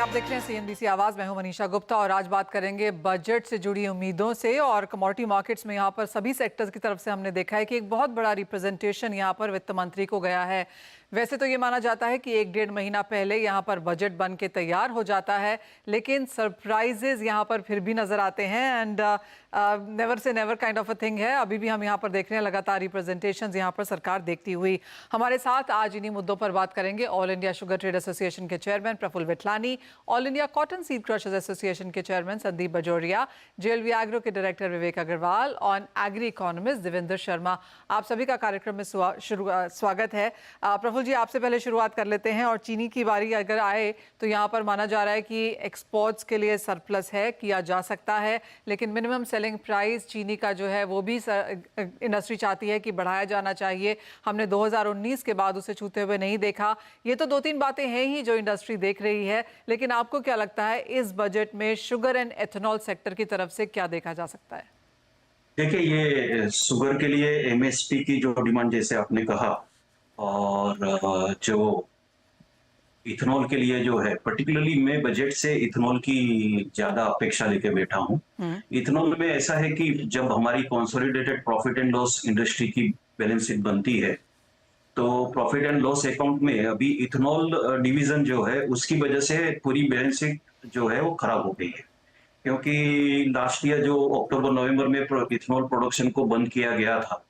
आप देख रहे हैं सीएनबीसी आवाज। मैं हूं मनीषा गुप्ता और आज बात करेंगे बजट से जुड़ी उम्मीदों से। और कमोडिटी मार्केट्स में यहां पर सभी सेक्टर्स की तरफ से हमने देखा है कि एक बहुत बड़ा रिप्रेजेंटेशन यहां पर वित्त मंत्री को गया है। वैसे तो ये माना जाता है कि 1-1.5 महीना पहले यहां पर बजट बन के तैयार हो जाता है, लेकिन सरप्राइजेज यहां पर फिर भी नजर आते हैं। And never say never kind of a thing है। अभी भी हम यहां पर देख रहे हैं लगातार रिप्रेजेंटेशन यहां पर सरकार देखती हुई। हमारे साथ आज इन्हीं मुद्दों पर बात करेंगे all India sugar trade association के chairman Praful Vithlani, all India cotton seed crushers association के chairman Sandeep Bajoria, JLV agro के डायरेक्टर विवेक अग्रवाल और एग्री इकोनॉमिस्ट देवेंद्र शर्मा। आप सभी का कार्यक्रम में स्वागत है। प्रफुल्ल जी, आपसे पहले शुरुआत कर लेते हैं। और चीनी की बारी अगर आए तो यहाँ पर माना जा रहा है कि एक्सपोर्ट्स के लिए सरप्लस है, किया जा सकता है, लेकिन मिनिमम सेलिंग प्राइस चीनी का जो है वो भी इंडस्ट्री चाहती है कि बढ़ाया जाना चाहिए। हमने 2019 के बाद उसे छूते हुए नहीं देखा। ये तो 2-3 बातें हैं ही जो इंडस्ट्री देख रही है, लेकिन आपको क्या लगता है इस बजट में शुगर एंड एथेनॉल सेक्टर की तरफ से क्या देखा जा सकता है? देखिए, ये शुगर के लिए एमएसपी की जो डिमांड जैसे आपने कहा, और जो इथेनॉल के लिए जो है, पर्टिकुलरली मैं बजट से इथेनॉल की ज्यादा अपेक्षा लेके बैठा हूँ। इथेनॉल में ऐसा है कि जब हमारी consolidated profit and loss industry की बैलेंस शीट बनती है, तो प्रॉफिट एंड लॉस अकाउंट में अभी इथेनॉल डिवीजन जो है उसकी वजह से पूरी बैलेंस शीट जो है वो खराब हो गई है। क्योंकि लास्ट ईयर जो अक्टूबर नवंबर में इथेनॉल प्रोडक्शन को बंद किया गया था,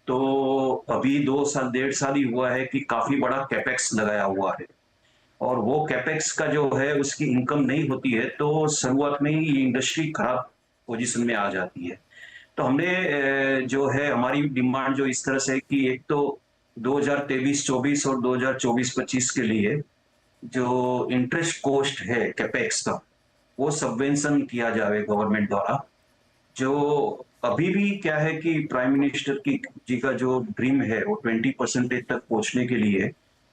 तो अभी 2 साल 1.5 साल ही हुआ है कि काफी बड़ा कैपेक्स लगाया हुआ है, और वो कैपेक्स का जो है उसकी इनकम नहीं होती है, तो शुरुआत में ही इंडस्ट्री खराब पोजीशन में आ जाती है। तो हमने जो है हमारी डिमांड जो इस तरह से है कि एक तो 2023-24 और 2024-25 के लिए जो इंटरेस्ट कॉस्ट है कैपेक्स का, वो सबवेंशन किया जाए गवर्नमेंट द्वारा। जो अभी भी क्या है कि प्राइम मिनिस्टर की जी का जो ड्रीम है वो 20% तक पहुंचने के लिए,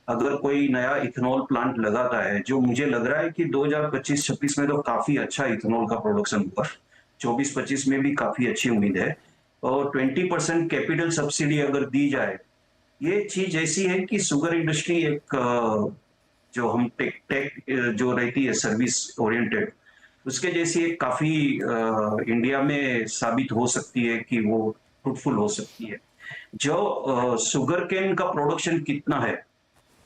अगर कोई नया इथेनॉल प्लांट लगाता है, जो मुझे लग रहा है कि 2025-26 में तो काफी अच्छा इथेनॉल का प्रोडक्शन होगा, 24-25 में भी काफी अच्छी उम्मीद है, और 20% कैपिटल सब्सिडी अगर दी जाए, ये चीज ऐसी है कि शुगर इंडस्ट्री एक जो हम टेक टेक जो रहती है सर्विस ओरिएंटेड, उसके जैसी एक काफी इंडिया में साबित हो सकती है कि वो फ्रूटफुल हो सकती है। जो शुगर केन का प्रोडक्शन कितना है,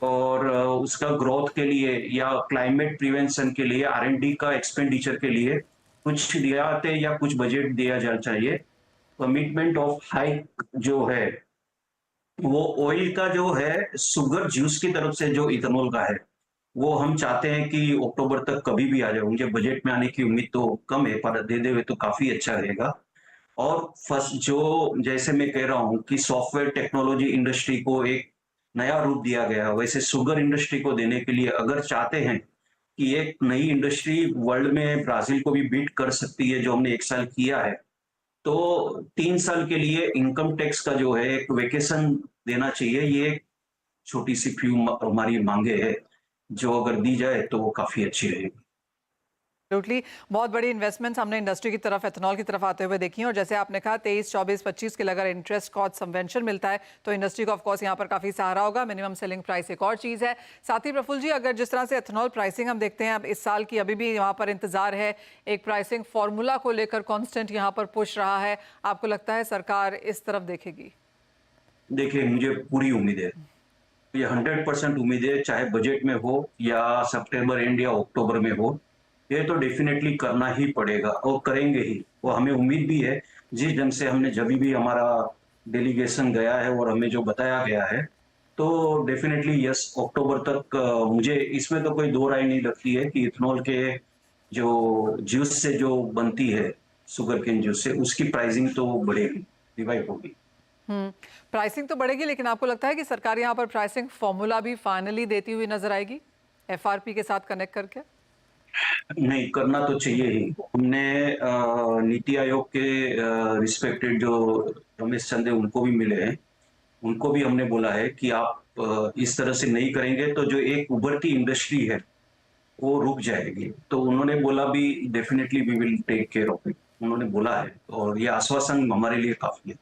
और उसका ग्रोथ के लिए या क्लाइमेट प्रिवेंशन के लिए आर&डी का एक्सपेंडिचर के लिए कुछ दिया जाते या कुछ बजट दिया जाना चाहिए। कमिटमेंट ऑफ हाइक जो है, वो ऑयल का जो है, शुगर जूस की तरफ से जो इथेनॉल का है, वो हम चाहते हैं कि अक्टूबर तक कभी भी आ जाए। मुझे बजट में आने की उम्मीद तो कम है, पर दे देवे तो काफी अच्छा रहेगा। और फर्स्ट जो जैसे मैं कह रहा हूं कि सॉफ्टवेयर टेक्नोलॉजी इंडस्ट्री को एक नया रूप दिया गया, वैसे शुगर इंडस्ट्री को देने के लिए अगर चाहते हैं कि एक नई इंडस्ट्री वर्ल्ड में ब्राजील को भी बीट कर सकती है, जो हमने 1 साल किया है, तो 3 साल के लिए इनकम टैक्स का जो है एक वेकेशन देना चाहिए। ये एक छोटी सी फ्यू हमारी मांगे है, जो अगर दी जाए तो वो काफी अच्छी रहेगी। एब्सोल्युटली। बहुत बड़ी इन्वेस्टमेंट्स हमने इंडस्ट्री की तरफ, एथेनॉल की तरफ आते हुए देखी हैं। और जैसे आपने कहा 23, 24, 25 के लिए अगर इंटरेस्ट कॉस्ट सबवेंशन मिलता है तो इंडस्ट्री को ऑफ कोर्स यहाँ पर काफी सहारा होगा। मिनिमम सेलिंग प्राइस एक और चीज है। साथ ही प्रफुल्ल जी, अगर जिस तरह से एथेनॉल प्राइसिंग हम देखते हैं अब इस साल की, अभी भी यहाँ पर इंतजार है, एक प्राइसिंग फॉर्मूला को लेकर कॉन्स्टेंट यहाँ पर पुश रहा है, आपको लगता है सरकार इस तरफ देखेगी? देखिए, मुझे पूरी उम्मीद है, ये 100% उम्मीद है, चाहे बजट में हो या सितंबर एंड या अक्टूबर में हो, ये तो डेफिनेटली करना ही पड़ेगा और करेंगे ही। वो हमें उम्मीद भी है, जिस ढंग से हमने जब भी हमारा डेलीगेशन गया है और हमें जो बताया गया है, तो डेफिनेटली यस, अक्टूबर तक मुझे इसमें तो कोई दो राय नहीं लगती है कि इथेनॉल के जो जूस से जो बनती है, शुगर केन जूस से, उसकी प्राइसिंग तो बढ़ेगी, रिवाइव होगी। प्राइसिंग तो बढ़ेगी, लेकिन आपको लगता है कि सरकार यहाँ पर प्राइसिंग फॉर्मूला भी फाइनली देती हुई नजर आएगी एफआरपी के साथ कनेक्ट करके? नहीं, करना तो चाहिए ही। हमने नीति आयोग के रिस्पेक्टेड जो रमेश चंद है, उनको भी मिले हैं। उनको भी हमने बोला है कि आप इस तरह से नहीं करेंगे तो जो एक उभरती इंडस्ट्री है वो रुक जाएगी। तो उन्होंने बोला भी, definitely we will take care of it, उन्होंने बोला है, और ये आश्वासन हमारे लिए काफी है।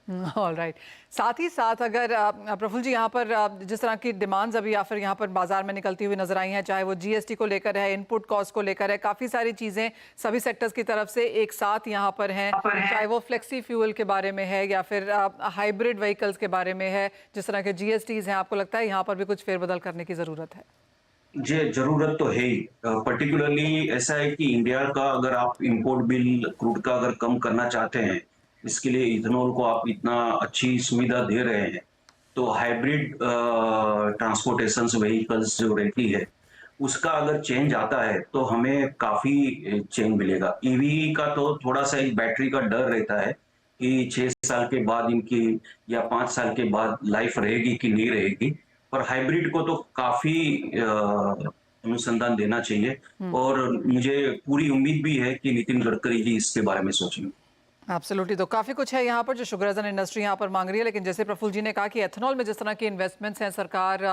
All right. साथ ही साथ अगर प्रफुल्ल जी यहाँ पर जिस तरह की डिमांड्स अभी या फिर यहाँ पर बाजार में निकलती हुई नजर आई हैं, चाहे वो जीएसटी को लेकर है, इनपुट कॉस्ट को लेकर है, काफ़ी सारी चीज़ें सभी सेक्टर्स की तरफ से एक साथ यहाँ पर हैं, चाहे वो फ्लेक्सी फ्यूल के बारे में है या फिर हाइब्रिड व्हीकल्स के बारे में है, जिस तरह के जीएसटीज हैं, आपको लगता है यहाँ पर भी कुछ फेरबदल करने की ज़रूरत है? जी, जरूरत तो है ही। पर्टिकुलरली ऐसा है कि इंडिया का अगर आप इंपोर्ट बिल क्रूड का अगर कम करना चाहते हैं, इसके लिए इथेनॉल को आप इतना अच्छी सुविधा दे रहे हैं, तो हाइब्रिड ट्रांसपोर्टेशंस व्हीकल्स जो रहती है, उसका अगर चेंज आता है तो हमें काफी चेंज मिलेगा। ईवी का तो थोड़ा सा एक बैटरी का डर रहता है कि 6 साल के बाद इनकी या 5 साल के बाद लाइफ रहेगी कि नहीं रहेगी, पर हाइब्रिड को तो काफी अनुसंधान देना चाहिए और मुझे पूरी उम्मीद भी है कि नितिन गडकरी जी इसके बारे में सोचेंगे। एब्सोल्युटली। तो काफ़ी कुछ है यहाँ पर जो शुगर एज एन इंडस्ट्री यहाँ पर मांग रही है, लेकिन जैसे प्रफुल्ल जी ने कहा कि एथनॉल में जिस तरह की इन्वेस्टमेंट्स हैं, सरकार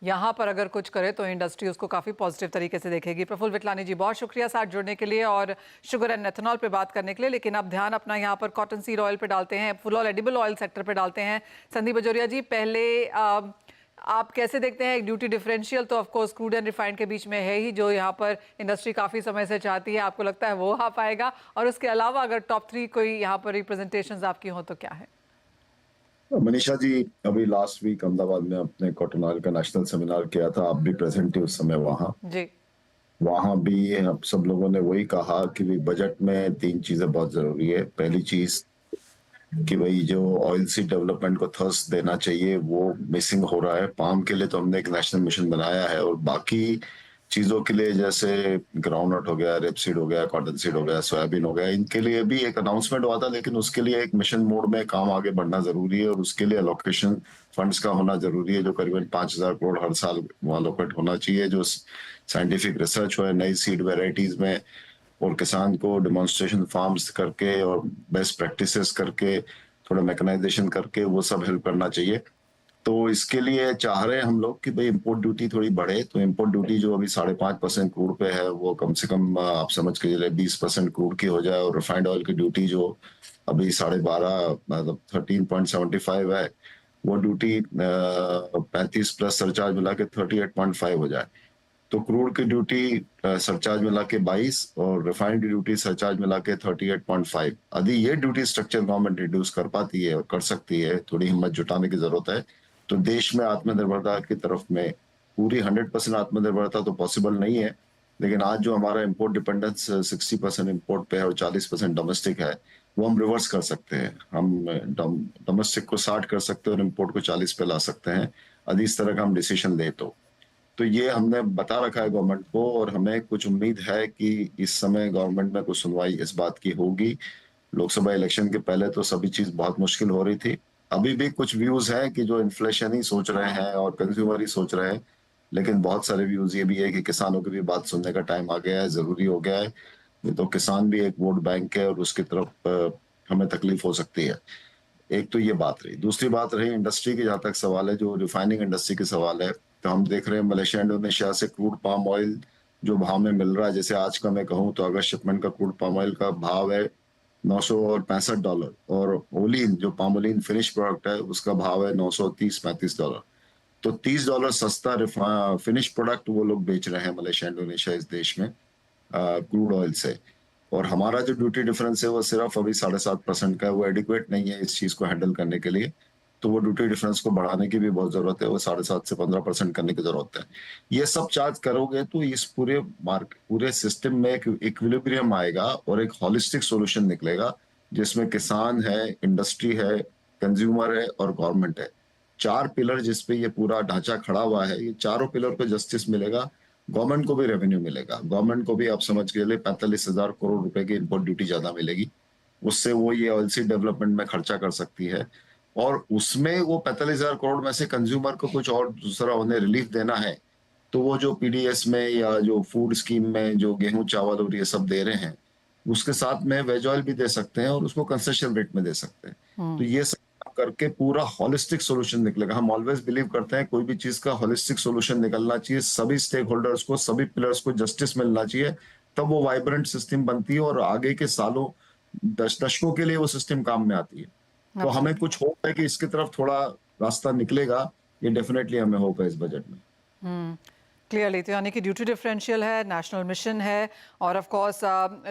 यहाँ पर अगर कुछ करे तो इंडस्ट्री उसको काफ़ी पॉजिटिव तरीके से देखेगी। प्रफुल्ल विटलानी जी, बहुत शुक्रिया साथ जुड़ने के लिए और शुगर एंड एथनॉल पे बात करने के लिए। लेकिन अब ध्यान अपना यहाँ पर कॉटन सीड ऑयल पे डालते हैं, full oil edible oil sector पे डालते हैं। संदीप बजोरिया जी, पहले आप कैसे देखते हैं एक ड्यूटी डिफरेंशियल तो of course crude and refined के बीच में है ही, जो यहाँ पर इंडस्ट्री काफ़ी समय से चाहती है, आपको लगता है वो आ पाएगा? और उसके अलावा अगर टॉप 3 कोई यहाँ पर रिप्रेजेंटेशंस आपकी हो तो क्या है? मनीषा जी, अभी लास्ट वीक अहमदाबाद में अपने कॉटन ऑयल का नेशनल सेमिनार किया था, आप भी प्रेजेंट थे उस समय वहाँ। जी। वहाँ भी हम सब लोगों ने वही कहा कि भाई बजट में 3 चीजें बहुत जरूरी है। पहली चीज कि भाई जो ऑयल सीड डेवलपमेंट को थर्स्ट देना चाहिए वो मिसिंग हो रहा है। पाम के लिए तो हमने एक नेशनल मिशन बनाया है और बाकी चीजों के लिए जैसे ग्राउंडनट हो गया, रेपसीड हो गया, कॉटन सीड हो गया, सोयाबीन हो गया, इनके लिए भी एक अनाउंसमेंट हुआ था, लेकिन उसके लिए एक मिशन मोड में काम आगे बढ़ना जरूरी है और उसके लिए अलोकेशन फंड्स का होना जरूरी है, जो करीबन 5,000 करोड़ हर साल अलोकेट होना चाहिए, जो साइंटिफिक रिसर्च हो नई सीड वेराइटीज में और किसान को डेमोन्स्ट्रेशन फार्म्स करके और बेस्ट प्रैक्टिसेस करके थोड़ा मैकेनाइजेशन करके वो सब हेल्प करना चाहिए। तो इसके लिए चाह रहे हैं हम लोग कि भाई इंपोर्ट ड्यूटी थोड़ी बढ़े, तो इंपोर्ट ड्यूटी जो अभी 5.5% क्रूड पे है वो कम से कम आप समझ के चलिए 20% क्रूड की हो जाए और रिफाइंड ऑयल की ड्यूटी जो अभी 12.5 मतलब 13.75 है, वो ड्यूटी 35 प्लस सरचार्ज मिला के 38.5 हो जाए। तो क्रूड की ड्यूटी सरचार्ज मिला के 22 और रिफाइंड की ड्यूटी सरचार्ज मिला के 38.5। यदि ये ड्यूटी स्ट्रक्चर गवर्नमेंट रिड्यूस कर पाती है और कर सकती है, थोड़ी हिम्मत जुटाने की जरूरत है, तो देश में आत्मनिर्भरता की तरफ में पूरी 100% आत्मनिर्भरता तो पॉसिबल नहीं है, लेकिन आज जो हमारा इंपोर्ट डिपेंडेंस 60% इंपोर्ट पे है और 40% डोमेस्टिक है, वो हम रिवर्स कर सकते हैं। हम डोमेस्टिक को 60 कर सकते हैं और इंपोर्ट को 40 पे ला सकते हैं, यदि इस तरह का हम डिसीजन ले तो ये हमने बता रखा है गवर्नमेंट को और हमें कुछ उम्मीद है कि इस समय गवर्नमेंट में कुछ सुनवाई इस बात की होगी। लोकसभा इलेक्शन के पहले तो सभी चीज बहुत मुश्किल हो रही थी, अभी भी कुछ व्यूज हैं कि जो इन्फ्लेशन ही सोच रहे हैं और कंज्यूमर ही सोच रहे हैं, लेकिन बहुत सारे व्यूज ये भी है कि किसानों की भी बात सुनने का टाइम आ गया है, जरूरी हो गया है। नहीं तो किसान भी एक वोट बैंक है और उसकी तरफ हमें तकलीफ हो सकती है। एक तो ये बात रही, दूसरी बात रही इंडस्ट्री की, जहां तक सवाल है जो रिफाइनिंग इंडस्ट्री की सवाल है, तो हम देख रहे हैं मलेशिया इंडोनेशिया से क्रूड पाम ऑयल जो भाव में मिल रहा है, जैसे आज का मैं कहूँ तो अगस्त शिपमेंट का क्रूड पाम ऑयल का भाव है $965 और ओलिन जो पामोलिन फिनिश प्रोडक्ट है उसका भाव है $930-35। तो $30 सस्ता फिनिश प्रोडक्ट वो लोग बेच रहे हैं मलेशिया इंडोनेशिया इस देश में क्रूड ऑयल से। और हमारा जो ड्यूटी डिफरेंस है वो सिर्फ अभी 7.5% का है, वो एडिक्वेट नहीं है इस चीज को हैंडल करने के लिए, तो वो ड्यूटी डिफरेंस को बढ़ाने की भी बहुत जरूरत है, वो 7.5 से 15% करने की जरूरत है। ये सब चार्ज करोगे तो इस पूरे सिस्टम में एक इक्विलिब्रियम आएगा और एक होलिस्टिक सॉल्यूशन निकलेगा, जिसमें किसान है, इंडस्ट्री है, कंज्यूमर है और गवर्नमेंट है। 4 पिलर जिस पे ये पूरा ढांचा खड़ा हुआ है, ये चारों पिलर पे जस्टिस मिलेगा, गवर्नमेंट को भी रेवेन्यू मिलेगा, गवर्नमेंट को भी आप समझ के लिए 45,000 करोड़ रुपए की इंपोर्ट ड्यूटी ज्यादा मिलेगी, उससे वो ये ऑयल सीड डेवलपमेंट में खर्चा कर सकती है और उसमें वो 45,000 करोड़ में से कंज्यूमर को कुछ और दूसरा उन्हें रिलीफ देना है, तो वो जो पीडीएस में या जो फूड स्कीम में जो गेहूं चावल और ये सब दे रहे हैं, उसके साथ में वेज ऑयल भी दे सकते हैं और उसको कंसेशन रेट में दे सकते हैं। तो ये सब करके पूरा होलिस्टिक सॉल्यूशन निकलेगा। हम ऑलवेज बिलीव करते हैं कोई भी चीज का होलिस्टिक सॉल्यूशन निकलना चाहिए, सभी स्टेक होल्डर्स को, सभी पिलर्स को जस्टिस मिलना चाहिए, तब वो वाइब्रेंट सिस्टम बनती है और आगे के सालों दशकों के लिए वो सिस्टम काम में आती है। तो हमें कुछ होप है कि इसकी तरफ थोड़ा रास्ता निकलेगा, ये डेफिनेटली हमें होप है इस बजट में। क्लियरली, तो यानी कि ड्यूटी डिफरेंशियल है, नेशनल मिशन है, और ऑफ कोर्स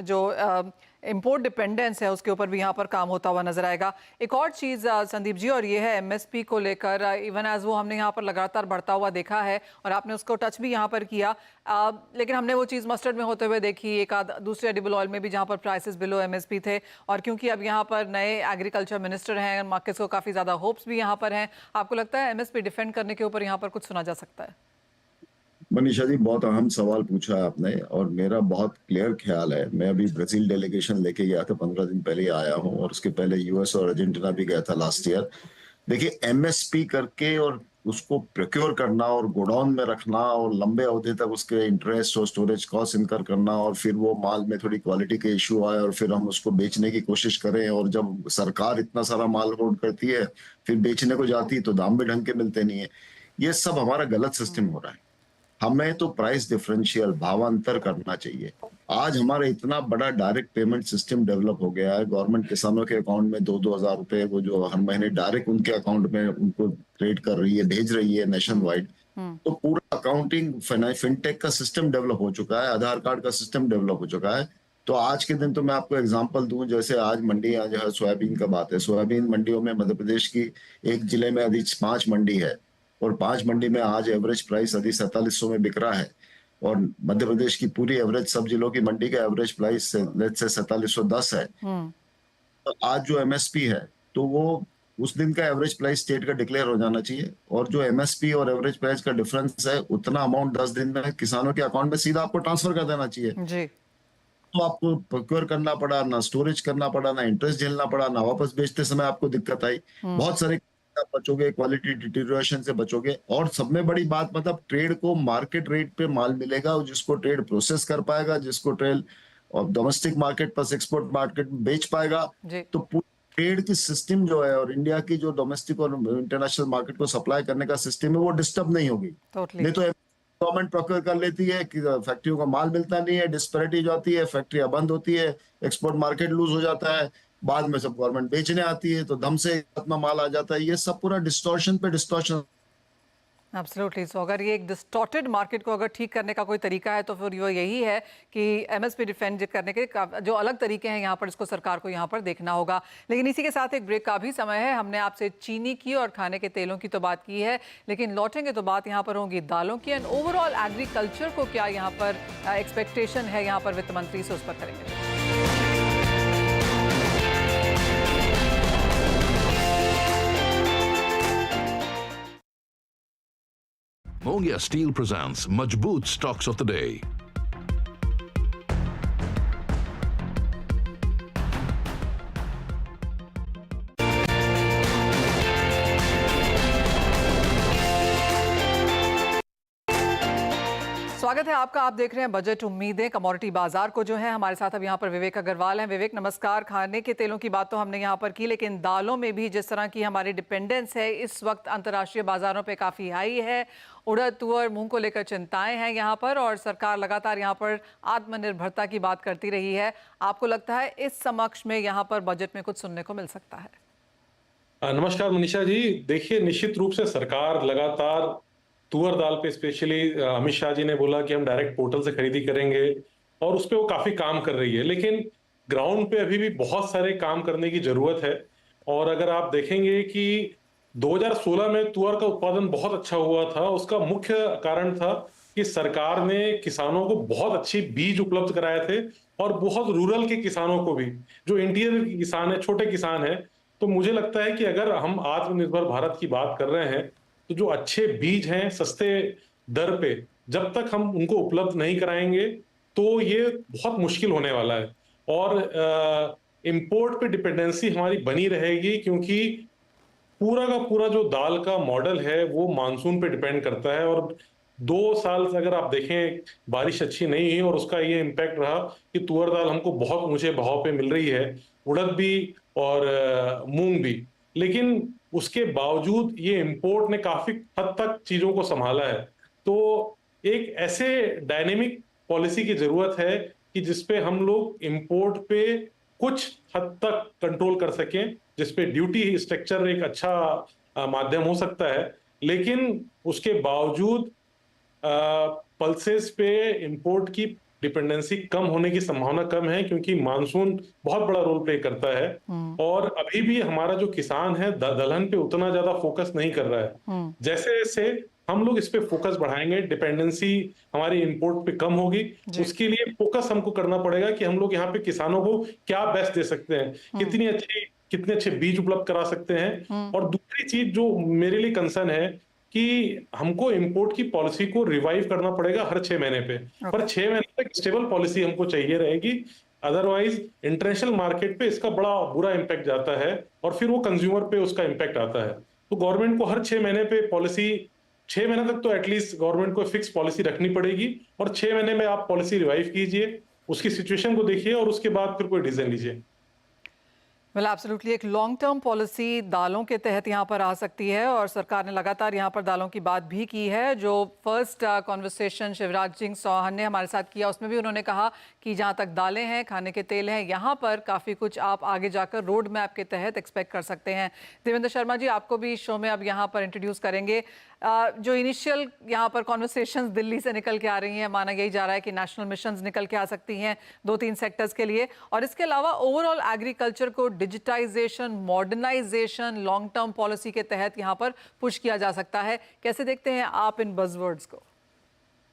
जो इंपोर्ट डिपेंडेंस है उसके ऊपर भी यहाँ पर काम होता हुआ नजर आएगा। एक और चीज़ संदीप जी, और ये है एमएसपी को लेकर, इवन एज वो हमने यहाँ पर लगातार बढ़ता हुआ देखा है और आपने उसको टच भी यहाँ पर किया, लेकिन हमने वो चीज़ मस्टर्ड में होते हुए देखी, एक आध दूसरे एडिबल ऑयल में भी जहाँ पर प्राइसेस बिलो एमएसपी थे, और क्योंकि अब यहाँ पर नए एग्रीकल्चर मिनिस्टर हैं, मार्केट्स को काफ़ी ज़्यादा होप्स भी यहाँ पर हैं, आपको लगता है एमएसपी डिफेंड करने के ऊपर यहाँ पर कुछ सुना जा सकता है? मनीषा जी, बहुत अहम सवाल पूछा है आपने, और मेरा बहुत क्लियर ख्याल है। मैं अभी ब्राजील डेलीगेशन लेके गया था, 15 दिन पहले ही आया हूँ, और उसके पहले यूएस और अर्जेंटीना भी गया था लास्ट ईयर। देखिए, एमएसपी करके और उसको प्रोक्योर करना और गोडाउन में रखना और लंबे अवधि तक उसके इंटरेस्ट और स्टोरेज कॉस्ट इनकर करना, और फिर वो माल में थोड़ी क्वालिटी के इश्यू आए और फिर हम उसको बेचने की कोशिश करें, और जब सरकार इतना सारा माल होल्ड करती है फिर बेचने को जाती है तो दाम भी ढंग के मिलते नहीं है। ये सब हमारा गलत सिस्टम हो रहा है। हमें तो प्राइस डिफरेंशियल, भावांतर करना चाहिए। आज हमारा इतना बड़ा डायरेक्ट पेमेंट सिस्टम डेवलप हो गया है, गवर्नमेंट किसानों के अकाउंट में 2-2 हज़ार रुपए वो जो हर महीने डायरेक्ट उनके अकाउंट में उनको क्रेडिट कर रही है, भेज रही है नेशन वाइड। तो पूरा अकाउंटिंग फिनटेक का सिस्टम डेवलप हो चुका है, आधार कार्ड का सिस्टम डेवलप हो चुका है। तो आज के दिन तो मैं आपको एग्जांपल दूं, जैसे आज मंडी, आज सोयाबीन का बात है, सोयाबीन मंडियों में मध्य प्रदेश की एक जिले में यदि 5 मंडी है, और 5 मंडी में आज एवरेज प्राइस यदि 4700 में बिक रहा है, और मध्य प्रदेश की पूरी एवरेज सब जिलों की मंडी का एवरेज प्राइस लेट्स से 4710 है, तो आज जो एमएसपी है तो वो उस दिन का एवरेज प्राइस स्टेट का डिक्लेयर हो जाना चाहिए, और जो एमएसपी और एवरेज प्राइस का डिफरेंस है उतना अमाउंट 10 दिन में किसानों के अकाउंट में सीधा आपको ट्रांसफर कर देना चाहिए। जी। तो आपको प्रोक्योर करना पड़ा ना, स्टोरेज करना पड़ा ना, इंटरेस्ट झेलना पड़ा ना, वापस बेचते समय आपको दिक्कत आई, बहुत सारे आप बचोगे, क्वालिटी डिटीरियोरेशन से बचोगे, और सब में बड़ी बात, मतलब ट्रेड को मार्केट रेट पे माल मिलेगा, और जिसको ट्रेड प्रोसेस कर पाएगा, जिसको ट्रेड और domestic market plus export market में बेच पाएगा, जी। तो पूरी ट्रेड की सिस्टम जो है और इंडिया की जो डोमेस्टिक और इंटरनेशनल मार्केट को सप्लाई करने का सिस्टम है वो डिस्टर्ब नहीं होगी। टोटली। नहीं तो गवर्नमेंट प्रोक्योर कर लेती है कि फैक्ट्रियों को माल मिलता नहीं है, डिस्पैरिटी जाती है, फैक्ट्रियां बंद होती है, एक्सपोर्ट मार्केट लूज हो जाता है, बाद में सब गवर्नमेंट बेचने आती है तो दम से इतना माल आ जाता है। ये सब पूरा डिस्टॉर्शन पे डिस्टॉर्शन। एब्सोल्युटली। सो अगर ये एक डिस्टॉर्टेड मार्केट को अगर ठीक करने का कोई तरीका है तो फिर वो यही है कि एमएसपी डिफेंड करने के जो अलग तरीके हैं यहाँ पर, इसको सरकार को यहाँ पर देखना होगा। लेकिन इसी के साथ एक ब्रेक का भी समय है। हमने आपसे चीनी की और खाने के तेलों की तो बात की है, लेकिन लौटेंगे तो बात यहाँ पर होगी दालों की, एंड ओवरऑल एग्रीकल्चर को क्या यहाँ पर एक्सपेक्टेशन है यहाँ पर वित्त मंत्री से, उस पर करेंगे। Mongia Steel presents Majboot Stocks of the Day. स्वागत है आपका। आप देख रहे हैं बजट उम्मीदें कमोडिटी बाजार को, जो है हमारे साथ अब यहाँ पर विवेक अग्रवाल हैं। विवेक नमस्कार। खाने के तेलों की बात तो हमने यहाँ पर की, लेकिन दालों में भी जिस तरह की हमारी डिपेंडेंस है इस वक्त अंतर्राष्ट्रीय बाजारों पे काफ़ी हाई है। उड़द, तुअर, मूंग को लेकर चिंताएं हैं यहाँ पर, और सरकार लगातार यहाँ पर आत्मनिर्भरता की बात करती रही है। आपको लगता है इस समक्ष में यहाँ पर बजट में कुछ सुनने को मिल सकता है? नमस्कार मनीषा जी। देखिए, निश्चित रूप से सरकार लगातार तुअर दाल पे स्पेशली अमित शाह जी ने बोला कि हम डायरेक्ट पोर्टल से खरीदी करेंगे, और उस पे वो काफी काम कर रही है, लेकिन ग्राउंड पे अभी भी बहुत सारे काम करने की जरूरत है। और अगर आप देखेंगे कि 2016 में तुअर का उत्पादन बहुत अच्छा हुआ था, उसका मुख्य कारण था कि सरकार ने किसानों को बहुत अच्छी बीज उपलब्ध कराए थे, और बहुत रूरल के किसानों को भी, जो इंटीरियर के किसान है, छोटे किसान है। तो मुझे लगता है कि अगर हम आत्मनिर्भर भारत की बात कर रहे हैं तो जो अच्छे बीज हैं सस्ते दर पे, जब तक हम उनको उपलब्ध नहीं कराएंगे तो ये बहुत मुश्किल होने वाला है, और इंपोर्ट पे डिपेंडेंसी हमारी बनी रहेगी, क्योंकि पूरा का पूरा जो दाल का मॉडल है वो मानसून पे डिपेंड करता है। और 2 साल से अगर आप देखें बारिश अच्छी नहीं हुई, और उसका ये इम्पैक्ट रहा कि तुअर दाल हमको बहुत ऊंचे भाव पे मिल रही है, उड़द भी और मूंग भी, लेकिन उसके बावजूद ये इंपोर्ट ने काफी हद तक चीजों को संभाला है। तो एक ऐसे डायनेमिक पॉलिसी की जरूरत है कि जिसपे हम लोग इंपोर्ट पे कुछ हद तक कंट्रोल कर सकें, जिसपे ड्यूटी स्ट्रक्चर एक अच्छा माध्यम हो सकता है, लेकिन उसके बावजूद पल्सेस पे इंपोर्ट की डिपेंडेंसी कम होने की संभावना कम है, क्योंकि मानसून बहुत बड़ा रोल प्ले करता है। और अभी भी हमारा जो किसान है दलहन पे उतना ज्यादा फोकस नहीं कर रहा है। जैसे जैसे हम लोग इस पे फोकस बढ़ाएंगे, डिपेंडेंसी हमारी इंपोर्ट पे कम होगी। उसके लिए फोकस हमको करना पड़ेगा कि हम लोग यहाँ पे किसानों को क्या बेस्ट दे सकते हैं, कितने अच्छे बीज उपलब्ध करा सकते हैं। और दूसरी चीज जो मेरे लिए कंसर्न है कि हमको इंपोर्ट की पॉलिसी को रिवाइव करना पड़ेगा हर 6 महीने पे। पर 6 महीने तक स्टेबल पॉलिसी हमको चाहिए रहेगी, अदरवाइज इंटरनेशनल मार्केट पे इसका बड़ा बुरा इंपैक्ट जाता है और फिर वो कंज्यूमर पे उसका इंपैक्ट आता है। तो गवर्नमेंट को हर 6 महीने पे पॉलिसी, 6 महीने तक तो एटलीस्ट गवर्नमेंट को फिक्स पॉलिसी रखनी पड़ेगी, और 6 महीने में आप पॉलिसी रिवाइव कीजिए, उसकी सिचुएशन को देखिए और उसके बाद फिर कोई डिसीजन लीजिए। वेल एब्सोल्युटली, एक लॉन्ग टर्म पॉलिसी दालों के तहत यहाँ पर आ सकती है और सरकार ने लगातार यहाँ पर दालों की बात भी की है। जो फर्स्ट कॉन्वर्सेशन शिवराज सिंह चौहान ने हमारे साथ किया उसमें भी उन्होंने कहा कि जहाँ तक दालें हैं, खाने के तेल हैं, यहाँ पर काफ़ी कुछ आप आगे जाकर रोड मैप के तहत एक्सपेक्ट कर सकते हैं। देवेंद्र शर्मा जी, आपको भी शो में अब यहाँ पर इंट्रोड्यूस करेंगे। जो इनिशियल यहाँ पर कॉन्वर्सेशंस दिल्ली से निकल के आ रही हैं, माना यही जा रहा है कि नेशनल मिशंस निकल के आ सकती हैं 2-3 सेक्टर्स के लिए, और इसके अलावा ओवरऑल एग्रीकल्चर को digitization, modernization, long term policy के तहत यहाँ पर पुश किया जा सकता है। कैसे देखते हैं आप इन बज़वर्ड्स को?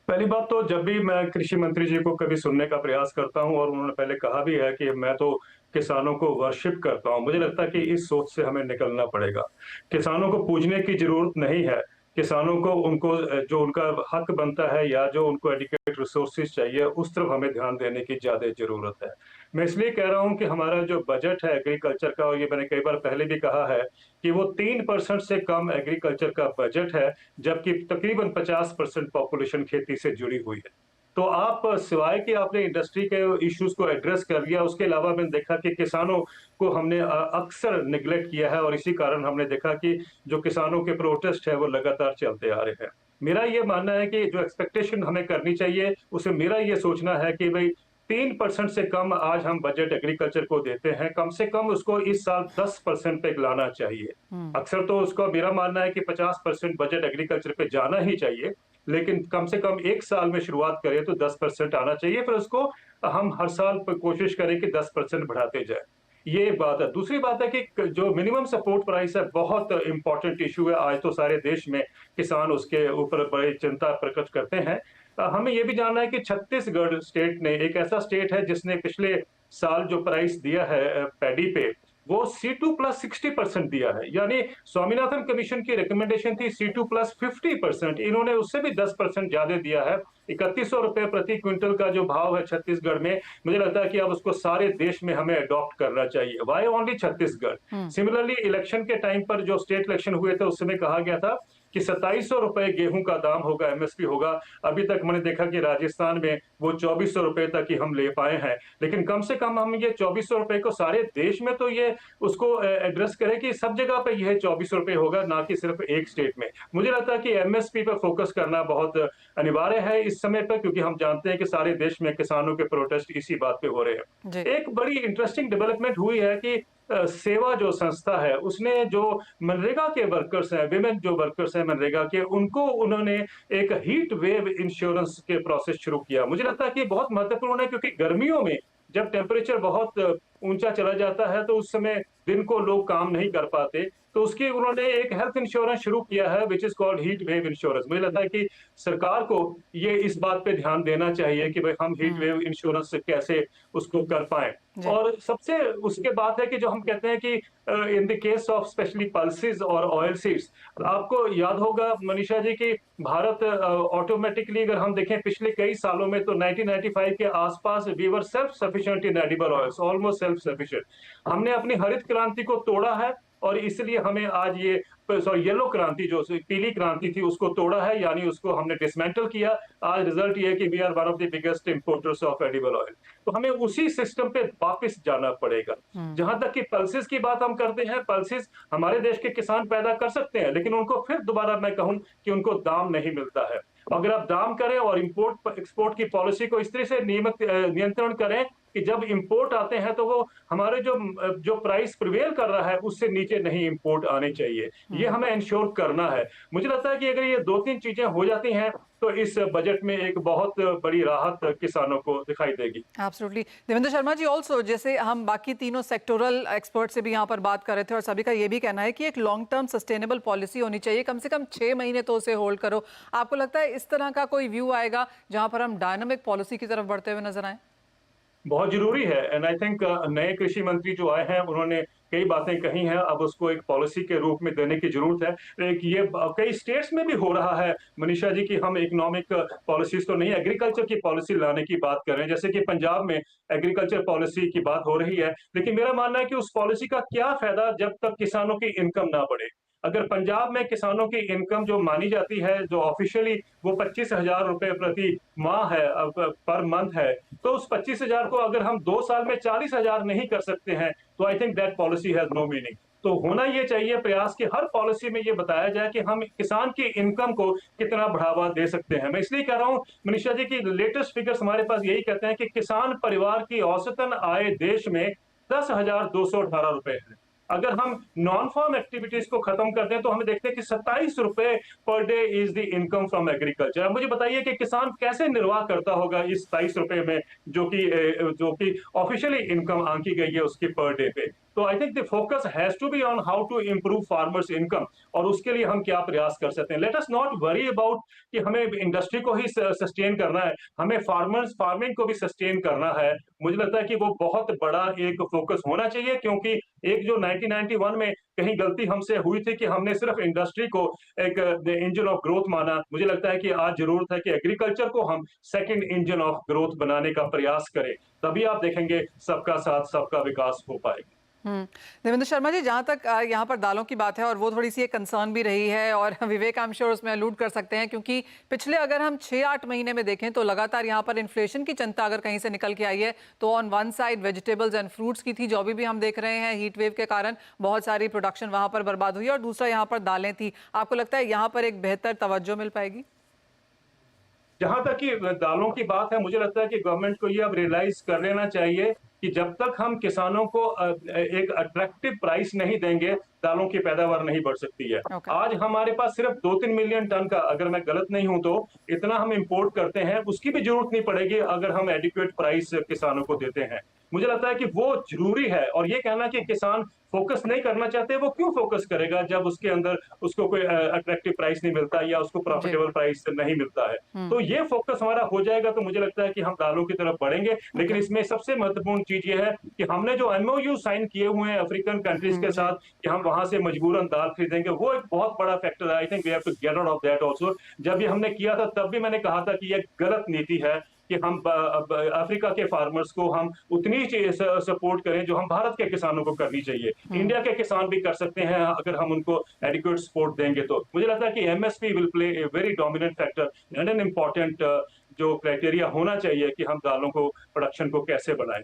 पहली बात तो जब भी मैं कृषि मंत्री जी को कभी सुनने का प्रयास करता हूं, और उन्होंने पहले कहा भी है कि मैं तो किसानों को वर्शिप करता हूं, मुझे लगता है कि इस सोच से हमें निकलना पड़ेगा। किसानों को पूजने की जरूरत नहीं है, किसानों को उनको जो उनका हक बनता है या जो उनको एडिक्वेट रिसोर्सेज चाहिए उस तरफ हमें ध्यान देने की ज्यादा जरूरत है। मैं इसलिए कह रहा हूं कि हमारा जो बजट है एग्रीकल्चर का, और ये मैंने कई बार पहले भी कहा है कि वो 3% से कम एग्रीकल्चर का बजट है, जबकि तकरीबन 50% पॉपुलेशन खेती से जुड़ी हुई है। तो आप सिवाय कि आपने इंडस्ट्री के इश्यूज को एड्रेस कर लिया, उसके अलावा मैंने देखा कि किसानों को हमने अक्सर निगलेक्ट किया है, और इसी कारण हमने देखा कि जो किसानों के प्रोटेस्ट है वो लगातार चलते आ रहे हैं। मेरा ये मानना है कि जो एक्सपेक्टेशन हमें करनी चाहिए, उसे मेरा ये सोचना है कि भाई 3% से कम आज हम बजट एग्रीकल्चर को देते हैं, कम से कम उसको इस साल 10% पे लाना चाहिए। अक्सर तो उसका मेरा मानना है कि 50% बजट एग्रीकल्चर पे जाना ही चाहिए, लेकिन कम से कम एक साल में शुरुआत करें तो 10% आना चाहिए, फिर उसको हम हर साल कोशिश करें कि 10% बढ़ाते जाए। ये एक बात है। दूसरी बात है कि जो मिनिमम सपोर्ट प्राइस है, बहुत इंपॉर्टेंट इशू है। आज तो सारे देश में किसान उसके ऊपर बड़ी चिंता प्रकट करते हैं। हमें ये भी जानना है कि छत्तीसगढ़ स्टेट ने, एक ऐसा स्टेट है जिसने पिछले साल जो प्राइस दिया है पैडी पे, वो C2 प्लस 60% दिया है। यानी स्वामीनाथन कमीशन की रिकमेंडेशन थी C2 प्लस 50%, इन्होंने उससे भी 10% ज्यादा दिया है। 3100 रुपए प्रति क्विंटल का जो भाव है छत्तीसगढ़ में, मुझे लगता है कि अब उसको सारे देश में हमें अडॉप्ट करना चाहिए। Why only Chhattisgarh? Similarly election के टाइम पर जो स्टेट इलेक्शन हुए थे उस समय कहा गया था कि 2700 रुपए गेहूं का दाम होगा, MSP होगा। अभी तक मैंने देखा कि राजस्थान में वो 2400 रुपए तक ही हम ले पाए हैं। लेकिन कम से कम हम ये 2400 रुपए को सारे देश में तो ये उसको एड्रेस करें कि सब जगह पे यह 2400 रुपए होगा, ना कि सिर्फ एक स्टेट में। मुझे लगता है कि MSP पर फोकस करना बहुत अनिवार्य है इस समय पर, क्योंकि हम जानते हैं कि सारे देश में किसानों के प्रोटेस्ट इसी बात पे हो रहे हैं। एक बड़ी इंटरेस्टिंग डेवलपमेंट हुई है कि सेवा जो संस्था है उसने जो मनरेगा के वर्कर्स हैं, विमेन जो वर्कर्स हैं मनरेगा के, उनको उन्होंने एक हीट वेव इंश्योरेंस के प्रोसेस शुरू किया। मुझे लगता है कि बहुत महत्वपूर्ण है, क्योंकि गर्मियों में जब टेम्परेचर बहुत ऊंचा चला जाता है तो उस समय दिन को लोग काम नहीं कर पाते, तो उसकी उन्होंने एक हेल्थ इंश्योरेंस शुरू किया है which is called heat wave insurance. मुझे लगता है कि सरकार को ये इस बात पे ध्यान देना चाहिए कि भाई हम हीट वेव इंश्योरेंस से कैसे उसको कर पाए। और सबसे उसके बात है कि जो हम कहते हैं कि in the case of specially pulses और ऑयल सीड्स, आपको याद होगा मनीषा जी कि भारत ऑटोमेटिकली अगर हम देखें पिछले कई सालों में तो 1995 के आसपास we were self sufficient in edible oils, almost self sufficient. हमने अपनी हरित क्रांति को तोड़ा है और इसलिए हमें आज ये येलो क्रांति, जो पीली क्रांति थी, उसको तोड़ा है, यानी उसको हमने डिसमेंटल किया। आज रिजल्ट ये है कि we are one of the biggest importers of edible oil. तो हमें उसी सिस्टम पे वापस जाना पड़ेगा। जहां तक कि पल्सेस की बात हम करते हैं, पल्सेस हमारे देश के किसान पैदा कर सकते हैं, लेकिन उनको फिर दोबारा मैं कहूं कि उनको दाम नहीं मिलता है। अगर आप दाम करें और इंपोर्ट एक्सपोर्ट की पॉलिसी को इस तरह से नियंत्रण करें कि जब इंपोर्ट आते हैं तो वो हमारे जो प्राइस प्रिवेल कर रहा है उससे नीचे नहीं इंपोर्ट आने चाहिए। ये हमें इंश्योर करना है। मुझे लगता है कि अगर ये 2-3 चीजें हो जाती हैं तो इस बजट में एक बहुत बड़ी राहत किसानों को दिखाई देगी। एब्सोल्युटली। देवेंद्र शर्मा जी, ऑल्सो जैसे हम बाकी तीनों सेक्टोरल एक्सपर्ट से भी यहाँ पर बात कर रहे थे और सभी का ये भी कहना है कि एक लॉन्ग टर्म सस्टेनेबल पॉलिसी होनी चाहिए, कम से कम 6 महीने तो उसे होल्ड करो। आपको लगता है इस तरह का कोई व्यू आएगा जहाँ पर हम डायनामिक पॉलिसी की तरफ बढ़ते हुए नजर आए? बहुत जरूरी है एंड आई थिंक नए कृषि मंत्री जो आए हैं उन्होंने कई बातें कही हैं, अब उसको एक पॉलिसी के रूप में देने की जरूरत है। एक ये कई स्टेट्स में भी हो रहा है मनीषा जी कि हम इकोनॉमिक पॉलिसीज तो नहीं, एग्रीकल्चर की पॉलिसी लाने की बात कर रहे हैं। जैसे कि पंजाब में एग्रीकल्चर पॉलिसी की बात हो रही है, लेकिन मेरा मानना है कि उस पॉलिसी का क्या फायदा जब तक किसानों की इनकम ना बढ़े। अगर पंजाब में किसानों की इनकम जो मानी जाती है, जो ऑफिशियली वो 25,000 रुपए प्रति माह है, पर मंथ है, तो उस 25,000 को अगर हम 2 साल में 40,000 नहीं कर सकते हैं तो I think that policy has no meaning. तो होना ये चाहिए प्रयास कि हर पॉलिसी में ये बताया जाए कि हम किसान की इनकम को कितना बढ़ावा दे सकते हैं। मैं इसलिए कह रहा हूं मनीषा जी की लेटेस्ट फिगर्स हमारे पास यही कहते हैं कि किसान परिवार की औसतन आय देश में 10,218 रुपए है। अगर हम नॉन फार्म एक्टिविटीज को खत्म कर दें तो हमें देखते हैं कि 27 रुपए per day is the income from agriculture. अब मुझे बताइए कि किसान कैसे निर्वाह करता होगा इस 27 रुपए में, जो कि ऑफिशियली इनकम आंकी गई है उसकी पर डे पे। तो I think the focus has to be on how to improve farmers income, और उसके लिए हम क्या प्रयास कर सकते हैं। Let us not worry about कि हमें इंडस्ट्री को ही सस्टेन करना है, हमें फार्मिंग को भी सस्टेन करना है। मुझे लगता है कि वो बहुत बड़ा एक फोकस होना चाहिए, क्योंकि एक जो 1991 में कहीं गलती हमसे हुई थी कि हमने सिर्फ इंडस्ट्री को एक इंजन ऑफ ग्रोथ माना। मुझे लगता है कि आज जरूरत है कि एग्रीकल्चर को हम सेकंड इंजन ऑफ ग्रोथ बनाने का प्रयास करें, तभी आप देखेंगे सबका साथ सबका विकास हो पाएगा। देवेंद्र शर्मा जी, जहाँ तक यहाँ पर दालों की बात है और वो थोड़ी सी एक कंसर्न भी रही है और विवेक आई एम श्योर उसमें अलूड कर सकते हैं, क्योंकि पिछले अगर हम 6-8 महीने में देखें तो लगातार यहाँ पर इन्फ्लेशन की चिंता अगर कहीं से निकल के आई है तो on one side vegetables and fruits की थी, जो अभी भी हम देख रहे हैं हीट वेव के कारण बहुत सारी प्रोडक्शन वहाँ पर बर्बाद हुई, और दूसरा यहाँ पर दालें थी। आपको लगता है यहाँ पर एक बेहतर तवज्जो मिल पाएगी? जहां तक कि दालों की बात है, मुझे लगता है कि गवर्नमेंट को ये अब रियलाइज कर लेना चाहिए कि जब तक हम किसानों को एक अट्रैक्टिव प्राइस नहीं देंगे, दालों की पैदावार नहीं बढ़ सकती है। आज हमारे पास सिर्फ 2-3 मिलियन टन का, अगर मैं गलत नहीं हूं तो इतना हम इंपोर्ट करते हैं, उसकी भी जरूरत नहीं पड़ेगी अगर हम एडिक्वेट प्राइस किसानों को देते हैं। मुझे लगता है कि वो जरूरी है, और ये कहना कि किसान फोकस नहीं करना चाहते, वो क्यों फोकस करेगा जब उसके अंदर उसको कोई अट्रैक्टिव प्राइस नहीं मिलता या उसको प्रॉफिटेबल प्राइस नहीं मिलता है। तो ये फोकस हमारा हो जाएगा तो मुझे लगता है कि हम दालों की तरफ बढ़ेंगे। लेकिन इसमें सबसे महत्वपूर्ण चीज ये है कि हमने जो एमओयू साइन किए हुए हैं अफ्रीकन कंट्रीज के साथ कि हम वहां से मजबूरन दाल खरीदेंगे, वो एक बहुत बड़ा फैक्टर है। I think we have to get out of that also. जब ये हमने किया था तब भी मैंने कहा था कि ये गलत नीति है कि हम अफ्रीका के फार्मर्स को हम उतनी सपोर्ट करें जो हम भारत के किसानों को करनी चाहिए। इंडिया के किसान भी कर सकते हैं अगर हम उनको एडिक्वेट सपोर्ट देंगे। तो मुझे लगता है कि MSP will play a very dominant factor and an important जो क्राइटेरिया होना चाहिए कि हम दालों को प्रोडक्शन को कैसे बढ़ाएं।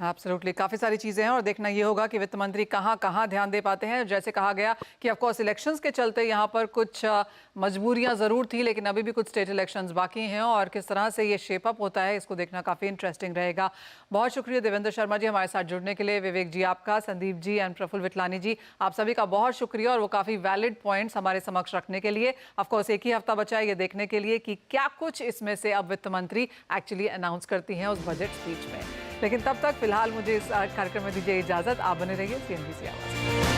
एब्सोल्युटली, काफ़ी सारी चीज़ें हैं और देखना ये होगा कि वित्त मंत्री कहाँ कहाँ ध्यान दे पाते हैं। जैसे कहा गया कि ऑफ कोर्स इलेक्शंस के चलते यहाँ पर कुछ मजबूरियाँ ज़रूर थी, लेकिन अभी भी कुछ स्टेट इलेक्शंस बाकी हैं और किस तरह से ये शेप अप होता है इसको देखना काफ़ी इंटरेस्टिंग रहेगा। बहुत शुक्रिया देवेंद्र शर्मा जी हमारे साथ जुड़ने के लिए, विवेक जी आपका, संदीप जी एंड प्रफुल्ल विटलानी जी आप सभी का बहुत शुक्रिया, और वो काफ़ी वैलिड पॉइंट्स हमारे समक्ष रखने के लिए। ऑफ कोर्स एक ही हफ्ता बचा है ये देखने के लिए कि क्या कुछ इसमें से अब वित्त मंत्री एक्चुअली अनाउंस करती हैं उस बजट स्पीच में। लेकिन तब तक फिलहाल मुझे इस कार्यक्रम में दीजिए इजाजत। आप बने रहिए CNBC आवाज़।